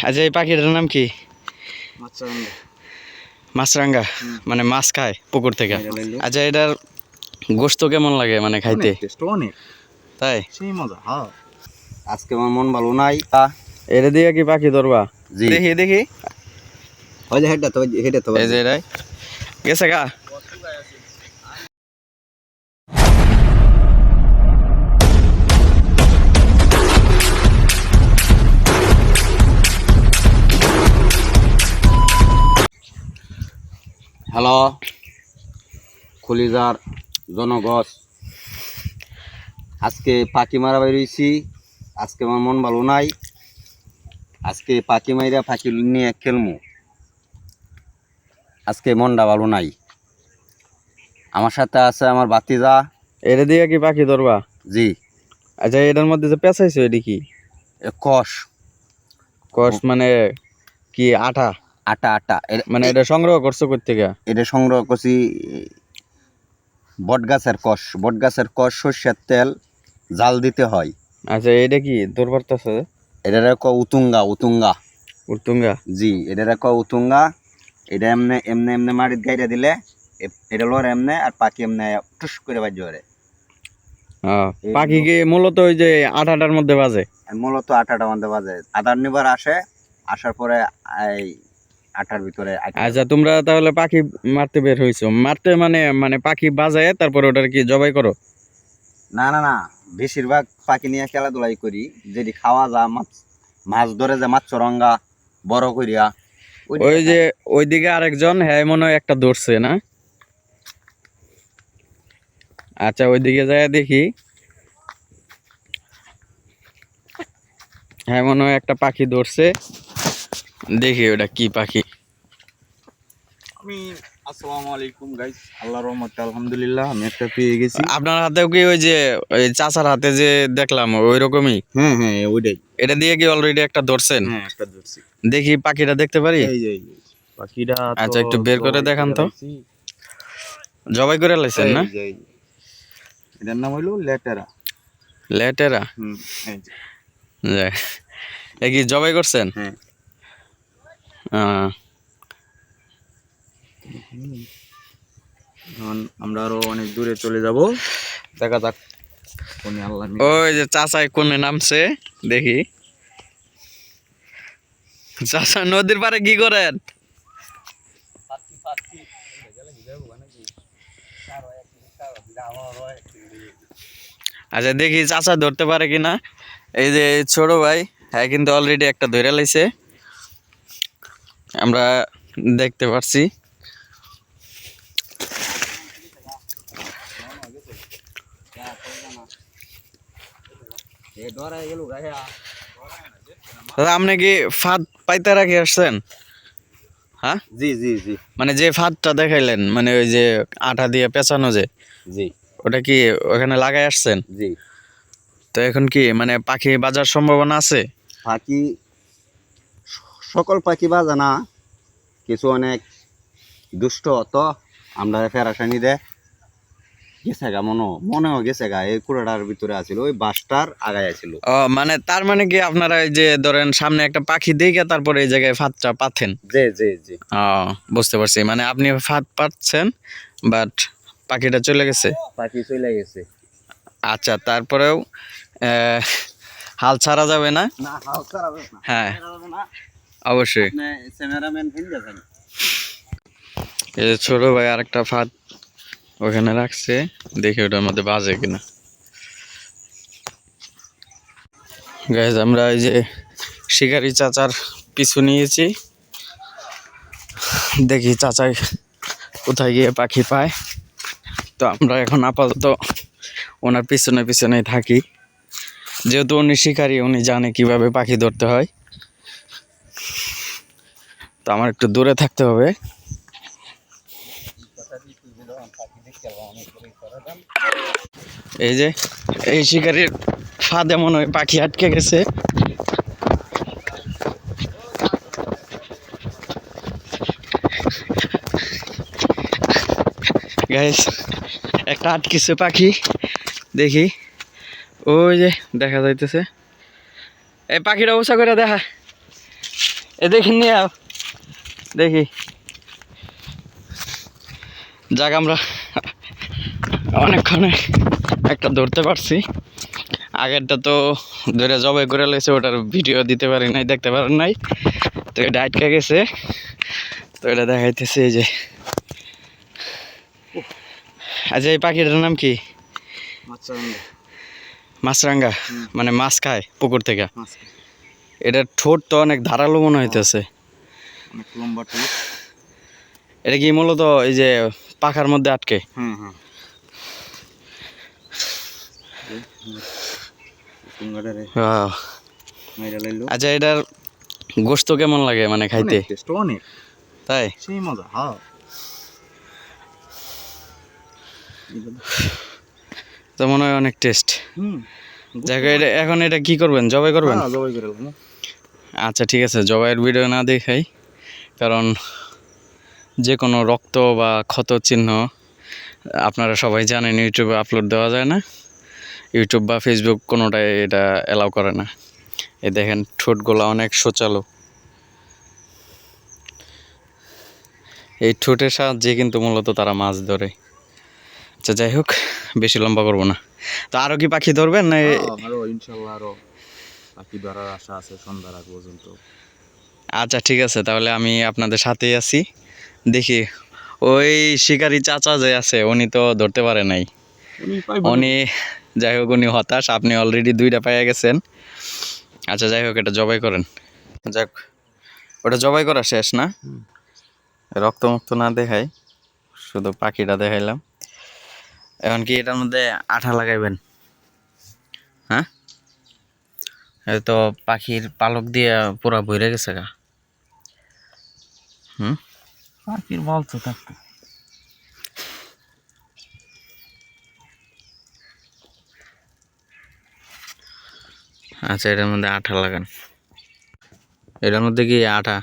আচ্ছা এই পাখিটার নাম কি? মাছরাঙা। মাছরাঙ্গা, মানে মাছ খায় পুকুর থেকে। আচ্ছা এটার গোশত কেমন লাগে মানে খাইতে? অনেক তাই সেই মজা। হ্যাঁ আজকে আমার মন ভালো নাই। এটা দিয়ে কি পাখি ধরবা? জি দেখি দেখি। ওই যে হেডটা তো হেডে তো এই যে এটাই গেছে গা। হ্যালো খুলিজার জনগণ, আজকে পাখি মারা বেরিয়েছি। আজকে আমার মন ভালো নাই। আজকে পাখি মাইরা পাখি নিয়ে খেলমু। আজকে মনটা ভালো নাই। আমার সাথে আছে আমার ভাতিজা। এটা দিয়ে কি পাখি ধরবা? জি। আচ্ছা এটার মধ্যে যে পেঁচাইছো এটি কি? কষ কষ মানে কি আঠা? আটা আটা মানে এটা সংগ্রহ করছো কই থেকে? এটা সংগ্রহ করছি বটগাছের কষ। বটগাছের কষ সর্ষের তেল জাল দিতে হয়। আচ্ছা এটা কি দৌড় পারতেছে? এটারে ক উতুঙ্গা। উতুঙ্গা উত্তুঙ্গা। জি এটারে ক উতুঙ্গা। এটা এমনে এমনে এমনে মাটির গাইরা দিলে এটা লোর এমনে আর পাখি এমনে টুস করে বাজ্য করে। পাখি কি মূলত ওই যে আঠাটার মধ্যে বাজে? মূলত আটাটা মধ্যে বাজে। আধার নিবার আসে, আসার পরে এই আটার ভিতরে। আচ্ছা তোমরা তাহলে পাখি মারতে বের হইছো? মারতে মানে মানে পাখি বাজায় তারপরে ওটার কি জবাই করো? না না না, বেশিরভাগ পাখি নিয়ে খেলাধুলাই করি। যেটি খাওয়া যা মাছ, মাছ ধরে যে মাছরাঙা বড় করিয়া ওই যে ওইদিকে আরেকজন, হ্যাঁ মনে হয় একটা ধরছে না? আচ্ছা ওইদিকে যায় দেখি। হ্যাঁ মনে হয় একটা পাখি ধরছে, দেখি ওটা কি পাখি। আমি আসসালামু আলাইকুম গাইস, আল্লাহর রহমতে আলহামদুলিল্লাহ আমি একটা পেয়ে গেছি। আপনার হাতেও কি ওই যে ওই চাচার হাতে যে দেখলাম ওই রকমই? হ্যাঁ হ্যাঁ ওইটাই। এটা দিয়ে কি অলরেডি একটা ধরছেন? হ্যাঁ একটা ধরছি। দেখি পাখিটা দেখতে পারি? এই যে পাখিটা আচ্ছা একটু বের করে দেখান তো। জবাই করে লাইছেন না? এটার নাম হইলো লেটেরা। লেটেরা? এই যে এ কি জবাই করছেন? হ্যাঁ। এখন আমরা আরো অনেক দূরে চলে যাব, দেখা যাক কোন আল্লাহ। ওই যে চাচাই কোনে নামছে দেখি। চাচা নদীর পাড়ে কি করেন? আচ্ছা দেখি চাচা ধরতে পারে কিনা। এই যে ছোট ভাই, হ্যাঁ কিন্তু অলরেডি একটা ধরে লাইছে, আমরা দেখতে পাচ্ছি। দাদা আপনি কি ফাঁদ পাইতে রাখি আসছেন? হ্যাঁ জি জি জি। মানে যে ফাঁদটা দেখাইলেন, মানে ওই যে আঠা দিয়ে পেঁচানো যে, জি ওটা কি ওখানে লাগাই আসছেন? জি। তো এখন কি মানে পাখি বাজার সম্ভাবনা আছে? পাখি সকল পাখি বাজে না, কিছু অনেক দুষ্ট, তো আমরা ফেরাসানি দে গেছে গা, মনেও গেছে গা। এই কুড়াটার ভিতরে আছিল, ওই বাসটার আগায় আছিল। ও মানে তার মানে কি আপনারা এই যে ধরেন সামনে একটা পাখি দেখে তারপরে এই জায়গায় ফাঁদটা পাতেন? জি জি জি। ও বুঝতে পারছি, মানে আপনি ফাঁদ পাচ্ছেন বাট পাখিটা চলে গেছে। পাখি চলে গেছে। আচ্ছা তারপরেও হাল ছাড়া যাবে না? না হাল ছাড়া যাবে না। হ্যাঁ অবশ্যই। আপনি ক্যামেরাম্যান হিন যাবেন। এই যে ছোট ভাই আরেকটা ফাঁদ ওখানে রাখছে, দেখি ওটার মধ্যে বাজে কিনা। গাইজ আমরা এই যে শিকারি চাচার পিছু নিয়েছি, দেখি চাচাই কোথায় গিয়ে পাখি পায়। তো আমরা এখন আপাতত ওনার পিছনে পিছনেই থাকি, যেহেতু উনি শিকারি, উনি জানে কিভাবে পাখি ধরতে হয়। তো আমার একটু দূরে থাকতে হবে। এই যে এই শিকারির ফাঁদে মনে হয় পাখি আটকে গেছে। গাইস একটা আটকেছে পাখি, দেখি ওই যে দেখা যাইতেছে। এই পাখিটা উঁচা করে দেখা। এ দেখি নিয়ে আও, দেখি যাক আমরা অনেকক্ষণে একটা ধরতে পারছি। আগেরটা তো ধরে জবাই করে লইছে, ওটার ভিডিও দিতে পারি নাই, দেখতে পারেন নাই। তো এটা আটকে গেছে, তো এটা দেখাইতেছে এই যে। আচ্ছা এই পাখিটার নাম কি? মাছরাঙ্গা, মানে মাছ খায় পুকুর থেকে। এটার ঠোঁট তো অনেক ধারালো মনে হইতেছে। অনেক লম্বা ঠোঁট। এটা কি মূলত এই যে পাখার মধ্যে আটকে? Wow. আচ্ছা এটার গোশত কেমন লাগে মানে খাইতে? অনেক তাই সেই মজা। হ্যাঁ তো মনে হয় অনেক টেস্ট। এটা এখন এটা কি করবেন, জবাই করবেন? জবাই করে দেবো। আচ্ছা ঠিক আছে, জবাইয়ের ভিডিও না দেখাই, কারণ যে কোনো রক্ত বা ক্ষত চিহ্ন আপনারা সবাই জানেন ইউটিউবে আপলোড দেওয়া যায় না। ইউটিউব বা ফেসবুক কোনোটাই এটা অ্যালাউ করে না। এই দেখেন ঠোঁটগুলো অনেক সোচালো, এই ঠোঁটের সাহায্যে কিন্তু মূলত তারা মাছ ধরে। আচ্ছা যাই হোক, বেশি লম্বা করবো না। তো আরও কি পাখি ধরবেন না? আরো ইনশাল্লাহ আরো পাখি ধরার আশা আছে সন্ধ্যার আগ পর্যন্ত। আচ্ছা ঠিক আছে, তাহলে আমি আপনাদের সাথেই আছি। দেখি ওই শিকারি চাচা যে আছে উনি তো ধরতে পারে নাই, উনি যাই হোক উনি হতাশ। আপনি অলরেডি 2টা পাইয়া গেছেন। আচ্ছা যাই হোক, এটা জবাই করেন। যাক ওটা জবাই করা শেষ না, রক্তমুক্ত না দেখাই, শুধু পাখিটা দেখাইলাম। এখন কি এটার মধ্যে আঠা লাগাইবেন? হ্যাঁ, এই তো পাখির পালক দিয়ে পুরা ভরে গেছে গা। পাখির বলতো থাকতো। আচ্ছা এটার মধ্যে আঠা লাগান, এটার মধ্যে কি আঠা,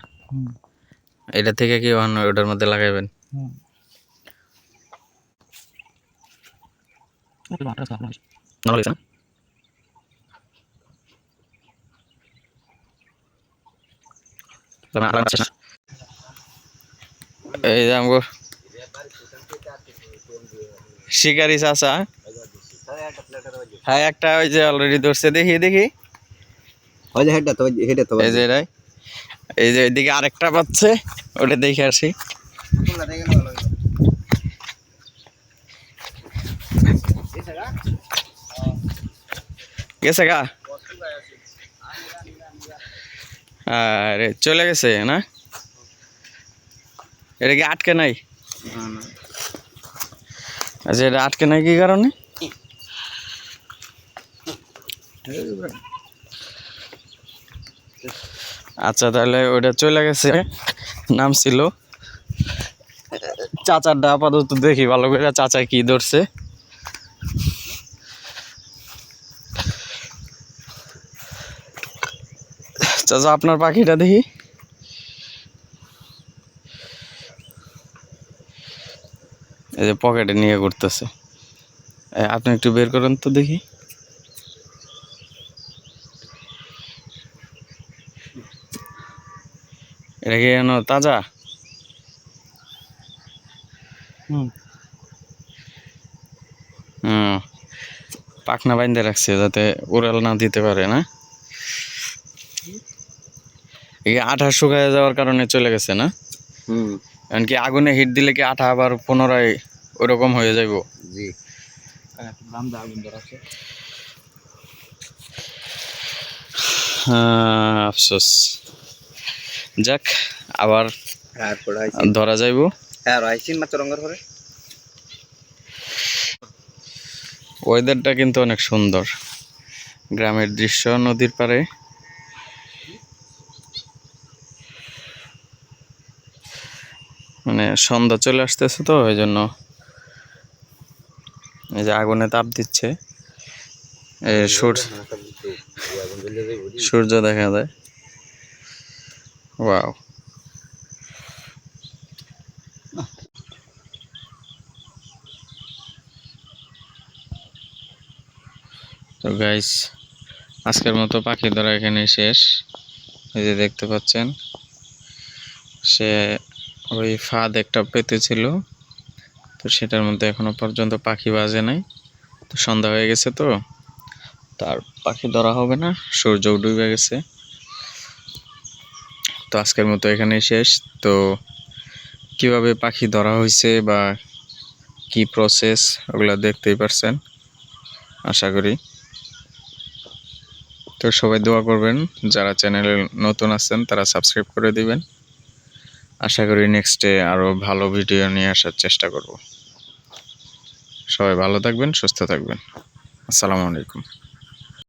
এটা থেকে কি ওটার মধ্যে লাগাইবেন? এই যে আমগো শিকারি চাচা, হ্যাঁ একটা ওই যে অলরেডি ধরছে, দেখি দেখি ওই যে হেডটা তো হেডে তো এই যে এটাই, এই যে এদিকে আরেকটা পাচ্ছে, ওটা দেখে আসি। গেছে গা, আরে চলে গেছে না? এটা কি আটকে নাই? আচ্ছা এটা আটকে নাই কি কারণে? আচ্ছা তাহলে ওটা চলে গেছে, নাম ছিল চাচারটা। আপাতত দেখি ভালো করে চাচা কি ধরছে। চাচা আপনার পাখিটা দেখি। এই যে পকেটে নিয়ে ঘুরতেছে, আপনি একটু বের করেন তো দেখি। এটা কি যেন তাজা? হুম, পাখনা বাইন্ধে রাখছে যাতে উড়াল না দিতে পারে না। এই আঠা শুকায় যাওয়ার কারণে চলে গেছে না? এমনকি আগুনে হিট দিলে কি আঠা আবার পুনরায় ওরকম হয়ে যাইব? জি আগুন ধরাছে। আফসোস, যাক আবার ধরা যাইব। ওয়েদারটা কিন্তু অনেক সুন্দর, গ্রামের দৃশ্য, নদীর পাড়ে। মানে সন্ধ্যা চলে আসতেছে তো ওই জন্য এই যে আগুনে তাপ দিচ্ছে, সূর্য দেখা যায়। ওয়াও, তো গাইস আজকের মতো পাখি ধরা এখানে শেষ। এই যে দেখতে পাচ্ছেন সে ওই ফাঁদ একটা পেতেছিল, তো সেটার মধ্যে এখনো পর্যন্ত পাখি বাজে নাই। তো সন্ধ্যা হয়ে গেছে, তো তার পাখি ধরা হবে না, সূর্য ডুবে গেছে। তো আজকের মতো এখানেই শেষ। তো কিভাবে পাখি ধরা হয়েছে বা কি প্রসেস, ওগুলা দেখতেই পারছেন আশা করি। তো সবাই দোয়া করবেন, যারা চ্যানেলে নতুন আছেন তারা সাবস্ক্রাইব করে দিবেন। আশা করি নেক্সটে আরও ভালো ভিডিও নিয়ে আসার চেষ্টা করব। সবাই ভালো থাকবেন, সুস্থ থাকবেন। আসসালামু আলাইকুম।